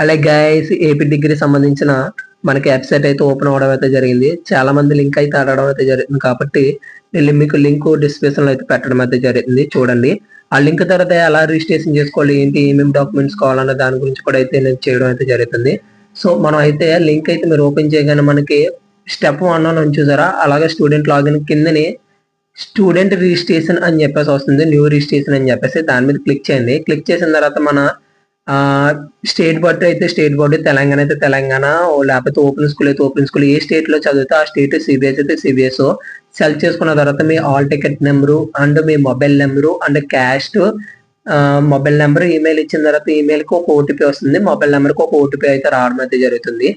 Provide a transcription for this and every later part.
అలాగే guys AP degree సంబంధించిన మనకి వెబ్సైట్ అయితే ఓపెన్ అవడం అయితే జరిగింది. చాలా మంది లింక్ అయితే అడగడం అయితే జరిగింది కాబట్టి నేను మీకు లింక్ డిస్క్రిప్షన్ లో అయితే పెట్టడం అయితే జరిగింది. చూడండి ఆ లింక్ తర్వాత ఎలా రిజిస్ట్రేషన్ చేసుకోవాలి, ఏంటి ఏమేమి డాక్యుమెంట్స్ కావాలన్న దాని గురించి కూడా అయితే నేను చేయడం అయితే జరుగుతుంది. సో మనం అయితే లింక్ అయితే మీరు ఓపెన్ చేయగానే మనకి స్టెప్ 1 అని చూసారా, అలాగే స్టూడెంట్ లాగిన్ కిందని స్టూడెంట్ రిజిస్ట్రేషన్ అని చెప్పేసి వస్తుంది, న్యూ రిజిస్ట్రేషన్ అని చెప్పేసి దాని మీద క్లిక్ చేయండి. క్లిక్ చేసిన తర్వాత మన స్టేట్ బోర్డు అయితే స్టేట్ బోర్డు, తెలంగాణ అయితే తెలంగాణ, లేకపోతే ఓపెన్ స్కూల్ అయితే ఓపెన్ స్కూల్, ఏ స్టేట్ లో చదివితే ఆ స్టేట్, సిబిఎస్ అయితే సిబిఎస్ సెలెక్ట్ చేసుకున్న తర్వాత మీ ఆల్ టికెట్ నెంబరు అండ్ మీ mobile number and caste, mobile number, email ఇచ్చిన తర్వాత ఈమెయిల్ కి ఒక ఓటీపీ వస్తుంది, మొబైల్ నెంబర్ కి ఒక ఓటీపీ అయితే రావడం అయితే జరుగుతుంది.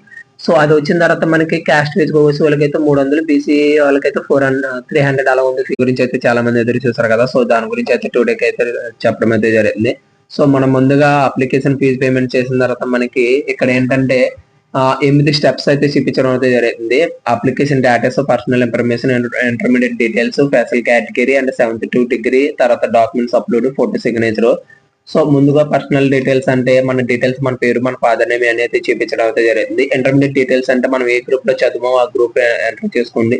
సో అది వచ్చిన తర్వాత మనకి క్యాస్ట్ వైజ్ ఓసీ వాళ్ళకైతే 300, బీసీ వాళ్ళకైతే 300 అలా ఉంది. గురించి అయితే చాలా మంది ఎదురు చూసారు కదా, సో దాని గురించి అయితే టుడేకి అయితే చెప్పడం అయితే జరిగింది. సో మనం ముందుగా అప్లికేషన్ ఫీజు పేమెంట్ చేసిన తర్వాత మనకి ఇక్కడ ఏంటంటే 8 స్టెప్స్ అయితే చూపించడం అయితే జరిగింది. Application datas, personal information, intermediate details, special category and 72 degree, తర్వాత documents upload, photo signature. So ముందుగా పర్సనల్ డీటెయిల్స్ అంటే మన డీటెయిల్స్, మన పేరు, మన ఫాదర్ నేమ్ అనేది చూపించడం అయితే జరిగింది. ఇంటర్మీడియట్ డీటెయిల్స్ అంటే మనం ఏ గ్రూప్ లో చదువు ఆ గ్రూప్ ఎంటర్ చేసుకోండి.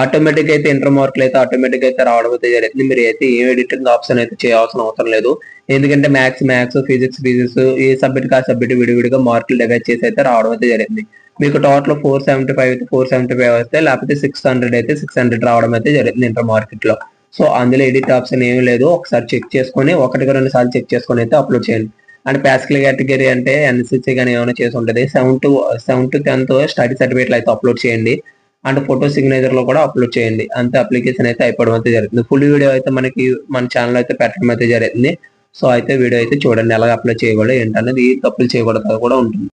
ఆటోమేటిక్ అయితే ఇంటర్ మార్కులు అయితే ఆటోమేటిక్ అయితే రావడం అయితే జరిగింది. మీరు అయితే ఏ ఎడిటింగ్ ఆప్షన్ అయితే చేయాల్సిన అవసరం లేదు. ఎందుకంటే మ్యాథ్స్, ఫిజిక్స్ ఏ సబ్జెక్ట్ ఆ సబ్జెక్ట్ విడివిడిగా మార్కులు డివైడ్ చేసి అయితే రావడం అయితే జరిగింది. మీకు టోటల్ 475 అయితే 475 వస్తే, లేకపోతే 600 అయితే 600 రావడం అయితే జరిగింది ఇంటర్ మార్కెట్ లో. సో అందులో ఎడిట్ ఆప్షన్ ఏమీ లేదు. ఒకసారి చెక్ చేసుకొని 1-2 సార్లు చెక్ చేసుకొని అయితే అప్లోడ్ చేయండి. అండ్ ప్యాసికల్ కేటగిరీ అంటే ఎన్సిసి కానీ ఏమైనా చేసి ఉంటుంది. 7 to 10th స్టడీ సర్టిఫికేట్లు అయితే అప్లోడ్ చేయండి. అండ్ ఫోటో సిగ్నేచర్ లో కూడా అప్లోడ్ చేయండి. అంతే, అప్లికేషన్ అయితే అయిపోవడం అయితే జరుగుతుంది. ఫుల్ వీడియో అయితే మనకి మన ఛానల్ అయితే పెట్టడం అయితే జరిగింది. సో అయితే వీడియో అయితే చూడండి, ఎలా అప్లై చేయకూడదు ఏంటనేది, ఏ తప్పులు చేయకూడదు కూడా ఉంటుంది.